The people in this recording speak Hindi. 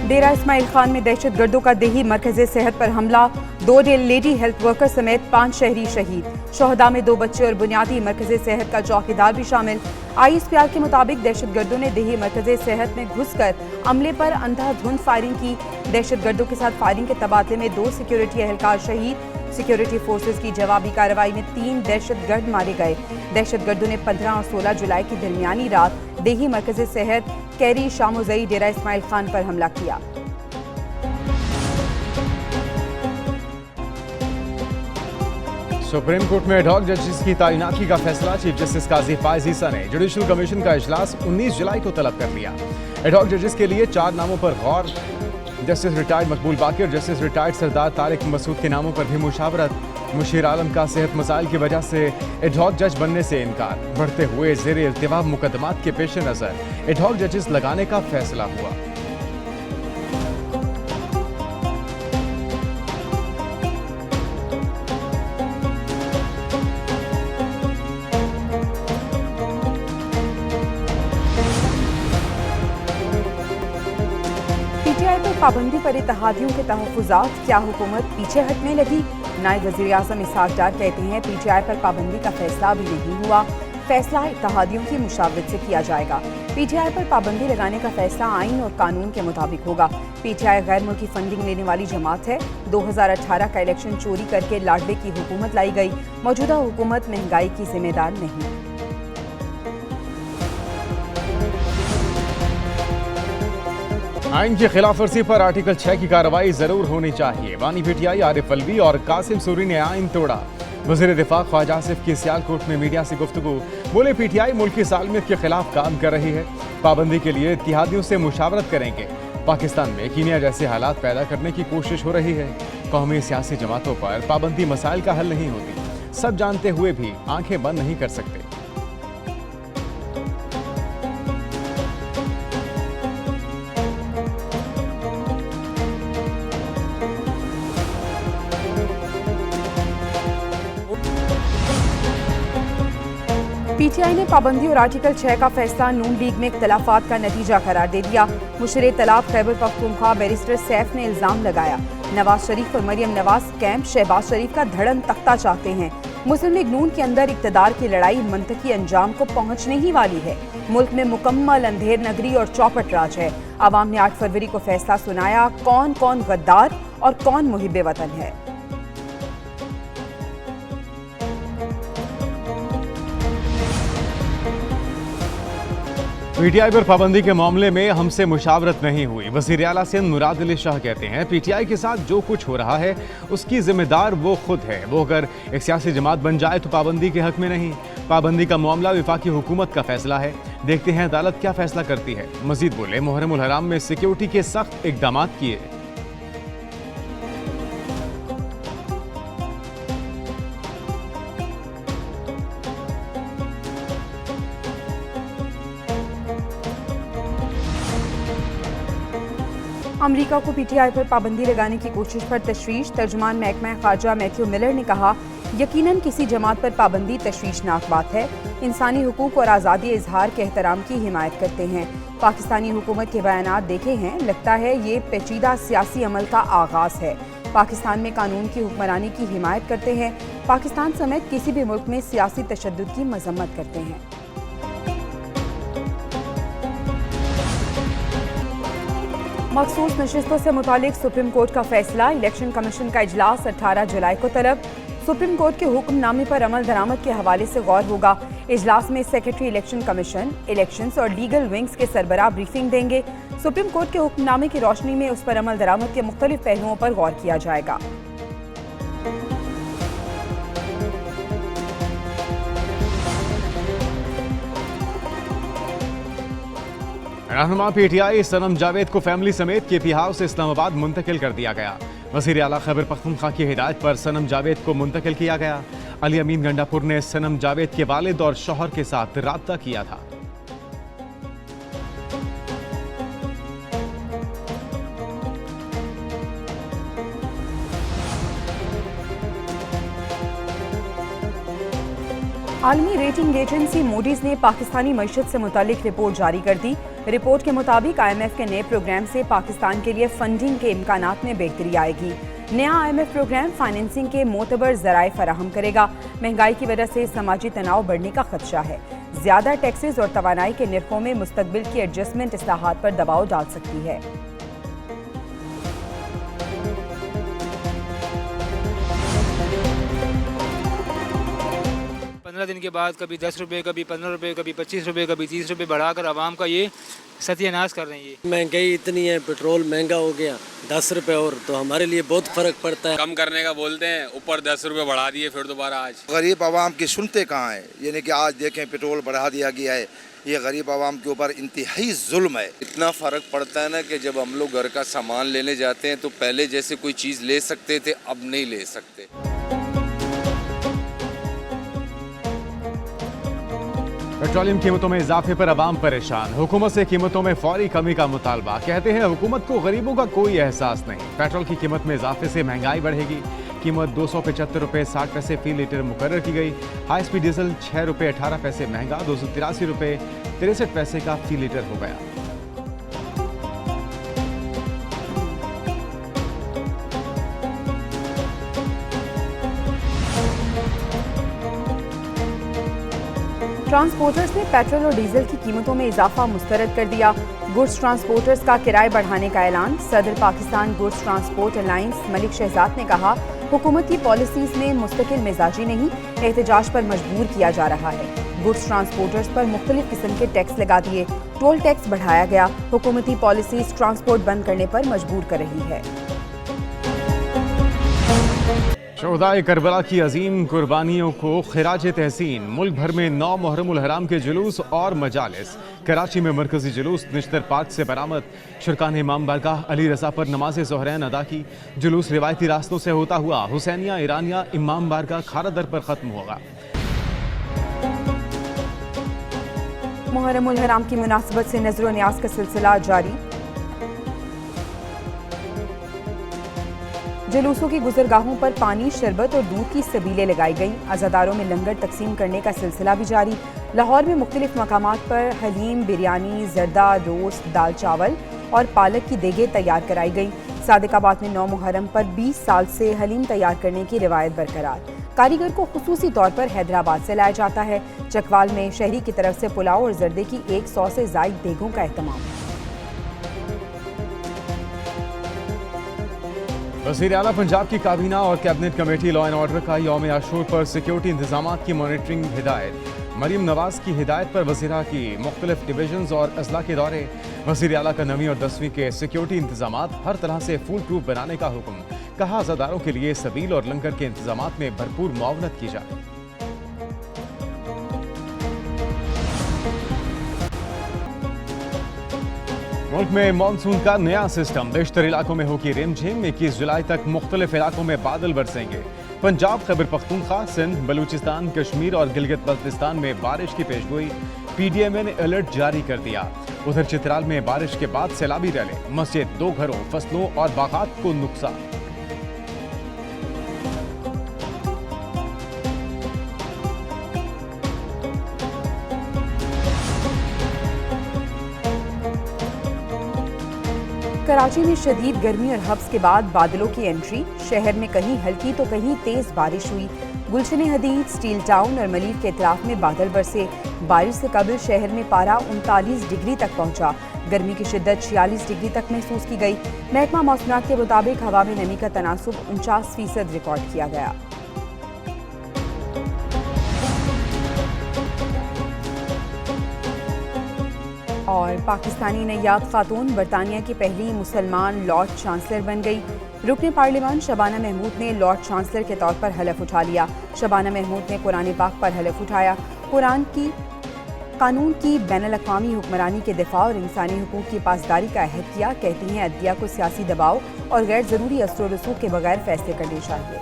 डेरा इस्माइल खान में दहशतगर्दों का देही मरकज़ सेहत पर हमला, 2 लेडी हेल्थ वर्कर समेत 5 शहरी शहीद। शोहदा में 2 बच्चे और बुनियादी मरकज़ सेहत का चौकीदार भी शामिल। ISPR के मुताबिक दहशतगर्दों ने देही मरकज़ सेहत में घुसकर अमले पर अंधाधुंध फायरिंग की। दहशतगर्दों के साथ फायरिंग के तबादले में 2 सिक्योरिटी एहलकार शहीद। सिक्योरिटी फोर्सेज की जवाबी कार्रवाई में 3 दहशतगर्द मारे गए। दहशतगर्दों ने 15 और 16 जुलाई की दरमियानी रात देही मरकज़ सेहत कैरी शामोजई डेरा इस्माइल खान पर हमला किया। सुप्रीम कोर्ट में एडहॉक जजेस की तैनाती का फैसला। चीफ जस्टिस काजी फायज ईसा ने जुडिशल कमीशन का इजलास 19 जुलाई को तलब कर लिया। एडहॉक जजेस के लिए 4 नामों पर गौर। जस्टिस रिटायर्ड मकबूल बाकी और जस्टिस रिटायर्ड सरदार तारिक मसूद के नामों पर भी मुशावरत। मुशीर आलम का सेहत मसाइल की वजह से एडहॉक जज बनने से इनकार। बढ़ते हुए ज़ेर इल्तिवा मुकदमात के पेश नज़र एडहॉक जजेस लगाने का फैसला हुआ। PTI पर पाबंदी पर इत्तेहादियों के तहफ़्फ़ुज़ात, क्या हुकूमत पीछे हटने लगी? नायब वज़ीर आज़म इसहाक डार कहते हैं PTI पर पाबंदी का फैसला अभी नहीं हुआ, फैसला इत्तेहादियों की मुशावरत से किया जाएगा। PTI पर पाबंदी लगाने का फैसला आइन और कानून के मुताबिक होगा। PTI गैर मुल्की फंडिंग लेने वाली जमात है। 2018 का इलेक्शन चोरी करके लाडले की हुकूमत लाई गई। मौजूदा हुकूमत महंगाई की जिम्मेदार नहीं। आइन की खिलाफ वर्जी पर आर्टिकल 6 की कार्रवाई जरूर होनी चाहिए। बानी PTI आरिफ अलवी और कासिम सूरी ने आइन तोड़ा। वज़ीर दिफा ख्वाजा आसिफ की सियालकोट में मीडिया से गुफ्तगू। बोले PTI मुल्क की सालमियत के खिलाफ काम कर रही है। पाबंदी के लिए इत्तेहादियों से मुशावरत करेंगे। पाकिस्तान में कीनिया जैसे हालात पैदा करने की कोशिश हो रही है। कौमी सियासी जमातों पर पाबंदी मसाइल का हल नहीं होती। सब जानते हुए भी आंखें बंद नहीं कर सकते। PTI ने पाबंदी और आर्टिकल 6 का फैसला नून लीग में इख्तलाफात का नतीजा करार दे दिया। मुशीर तलाब खैबर पख्तूनख्वा बैरिस्टर सैफ ने इल्जाम लगाया, नवाज शरीफ और मरियम नवाज कैंप शहबाज शरीफ का धड़न तख्ता चाहते हैं। मुस्लिम लीग नून के अंदर इक़्तिदार की लड़ाई मंतकी अंजाम को पहुंचने ही वाली है। मुल्क में मुकम्मल अंधेर नगरी और चौपट राज है। आवाम ने 8 फरवरी को फैसला सुनाया, कौन कौन गद्दार और कौन मुहिब्बे वतन है। PTI पर पाबंदी के मामले में हमसे मुशावरत नहीं हुई। वज़ीर आला सिंध मुराद अली शाह कहते हैं PTI के साथ जो कुछ हो रहा है उसकी जिम्मेदार वो खुद है। वो अगर एक सियासी जमात बन जाए तो पाबंदी के हक में नहीं। पाबंदी का मामला वफाकी हुकूमत का फैसला है। देखते हैं अदालत क्या फैसला करती है। मजीद बोले मुहर्रम उल हराम में सिक्योरिटी के सख्त इकदाम किए। अमेरिका को PTI पर पाबंदी लगाने की कोशिश पर तशवीश। तर्जुमान महकमा खारजा मैथ्यू मिलर ने कहा, यकीनन किसी जमात पर पाबंदी तशवीशनाक बात है। इंसानी हुकूक और आज़ादी इजहार के एहतराम की हिमायत करते हैं। पाकिस्तानी हुकूमत के बयानात देखे हैं, लगता है ये पेचीदा सियासी अमल का आगाज़ है। पाकिस्तान में कानून की हुक्मरानी की हिमायत करते हैं। पाकिस्तान समेत किसी भी मुल्क में सियासी तशद्दुद की मजम्मत करते हैं। मखसूस नशिस्तों से मुतालिक सुप्रीम कोर्ट का फैसला। इलेक्शन कमीशन का इजलास 18 जुलाई को तलब। सुप्रीम कोर्ट के हुक्मनामे पर अमल दरामद के हवाले से गौर होगा। इजलास में सेक्रेटरी इलेक्शन कमीशन, इलेक्शंस और लीगल विंग्स के सरबराह ब्रीफिंग देंगे। सुप्रीम कोर्ट के हुक्मनामे की रोशनी में उस पर अमल दरामद के मुख्तलिफ पहलुओं पर गौर किया जाएगा। रहनुमा PTI सनम जावेद को फैमिली समेत KP हाउस इस्लामाबाद मुंतकिल कर दिया गया। वज़ीर आला खैबर पख्तूनख्वा की हिदायत पर सनम जावेद को मुंतकिल किया गया। अली अमीन गंडापुर ने सनम जावेद के वालिद और शौहर के साथ राब्ता किया था। आलमी रेटिंग एजेंसी मूडीज ने पाकिस्तानी मईशत से मुतालिक रिपोर्ट जारी कर दी। रिपोर्ट के मुताबिक IMF के नए प्रोग्राम से पाकिस्तान के लिए फंडिंग के इम्कानात में बेहतरी आएगी। नया IMF प्रोग्राम फाइनेंसिंग के मोतबर जराए फराहम करेगा। महंगाई की वजह से समाजी तनाव बढ़ने का खदशा है। ज्यादा टैक्सेस और तवानाई के निर्खों में मुस्तकबिल की एडजस्टमेंट इस्लाहात पर दबाव डाल सकती है। 15 दिन के बाद कभी 10 रुपये, कभी 15 रुपये, कभी 25 रुपये, कभी 30 रुपये बढ़ाकर आवाम का ये सत्यानाश कर रही है। महंगाई इतनी है, पेट्रोल महंगा हो गया 10 रुपये और, तो हमारे लिए बहुत फ़र्क पड़ता है। कम करने का बोलते हैं, ऊपर 10 रुपये बढ़ा दिए फिर दोबारा। आज गरीब आवाम की सुनते कहाँ हैं? यानी कि आज देखें पेट्रोल बढ़ा दिया गया है, ये गरीब आवाम के ऊपर इंतहाई जुल्म है। इतना फ़र्क पड़ता है ना कि जब हम लोग घर का सामान लेने जाते हैं तो पहले जैसे कोई चीज़ ले सकते थे, अब नहीं ले सकते। पेट्रोलियम कीमतों में इजाफे पर अवाम परेशान। हुकूमत से कीमतों में फौरी कमी का मुतालबा। कहते हैं हुकूमत को गरीबों का कोई एहसास नहीं। पेट्रोल की कीमत में इजाफे से महंगाई बढ़ेगी। कीमत 275 रुपये 60 पैसे फी लीटर मुकर्रर की गई। हाई स्पीड डीजल 6 रुपये 18 पैसे महंगा 283 रुपये 63 पैसे का फी लीटर हो गया। ट्रांसपोर्टर्स ने पेट्रोल और डीजल की कीमतों में इजाफा मुस्तरद कर दिया। गुड्स ट्रांसपोर्टर्स का किराए बढ़ाने का ऐलान। सदर Pakistan goods transport alliance Malik Shahzad ने कहा, हुकूमत की पॉलिसीज में मुस्तकिल मिजाजी नहीं, एहतजाज पर मजबूर किया जा रहा है। गुड्स ट्रांसपोर्टर्स पर मुख्तलिफ किस्म के टैक्स लगा दिए। टोल टैक्स बढ़ाया गया। हुकूमती पॉलिसीज ट्रांसपोर्ट बंद करने पर मजबूर कर रही है। शोहदाए करबला की अजीम कुर्बानियों को खिराज तहसीन। मुल्क भर में 9 मुहर्रमुल हराम के जुलूस और मजालिस। कराची में मरकजी जुलूस निश्तर पार्क से बरामद। शुरकान इमाम बारगाह अली रजा पर नमाज ज़ोहरैन अदा की। जुलूस रिवायती रास्तों से होता हुआ हुसैनिया ईरानिया इमाम बारगाह खारादर पर खत्म होगा। मुहर्रमुल हराम की मुनासबत से नज़र व न्याज का सिलसिला जारी। जुलूसों की गुजरगाहों पर पानी, शरबत और दूध की सबीलें लगाई गईं। अज़ादारों में लंगर तकसीम करने का सिलसिला भी जारी। लाहौर में मुख्तलिफ मकामात पर हलीम, बिरयानी, जर्दा, रोस्ट, दाल चावल और पालक की देगे तैयार कराई गई। सादिकाबाद में 9 मुहर्रम पर 20 साल से हलीम तैयार करने की रिवायत बरकरार। कारीगर को खुसूसी तौर पर हैदराबाद से लाया जाता है। चकवाल में शहरी की तरफ से पुलाव और जर्दे की 100 से ज़ायद देगों का एहतमाम। वज़ीर आला पंजाब की काबीना और cabinet committee law and order का यौम आशूर पर सिक्योरिटी इंतजामात की मॉनिटरिंग हिदायत। मरीम नवाज की हिदायत पर वज़ीरा की मुख्तलिफ डिवीजन्स और अजला के दौरे। वज़ीर आला का 9वीं और 10वीं के सिक्योरिटी इंतजामात हर तरह से फुल प्रूफ बनाने का हुक्म। कहा, अज़ादारों के लिए सबील और लंगर के इंतजामात में भरपूर मुआवनत की जाए। मुल्क में मानसून का नया सिस्टम। बेशतर इलाकों में होगी रिमझिम। 21 जुलाई तक मुख्तलिफ इलाकों में बादल बरसेंगे। पंजाब, खैबर पख्तूनख्वा, सिंध, बलूचिस्तान, कश्मीर और गिलगित बल्तिस्तान में बारिश की पेशगोई। PDMA ने अलर्ट जारी कर दिया। उधर चित्राल में बारिश के बाद सैलाबी रैले। मस्जिद, 2 घरों, फसलों और बागात को नुकसान। कराची में शदीद गर्मी और हब्स के बाद बादलों की एंट्री। शहर में कहीं हल्की तो कहीं तेज बारिश हुई। गुलशन हदीद, स्टील टाउन और मलीर के इतराफ में बादल बरसे। बारिश से कबल शहर में पारा 39 डिग्री तक पहुंचा। गर्मी की शिद्दत 46 डिग्री तक महसूस की गई। महकमा मौसमात के मुताबिक हवा में नमी का तनासुब 49% रिकॉर्ड किया गया। और पाकिस्तानी नैयाब खातून बरतानिया की पहली मुसलमान लॉर्ड चांसलर बन गई। रुकन पार्लियामान शबाना महमूद ने लॉर्ड चांसलर के तौर पर हलफ उठा लिया। शबाना महमूद ने कुरान पाक पर हलफ उठाया। कानून की बैनुल-अक़वामी हुक्मरानी के दिफा और इंसानी हुकूक की पासदारी का अहद किया। कहती हैं अदलिया को सियासी दबाव और गैर ज़रूरी असर व रसूख के बगैर फैसले करने चाहिए।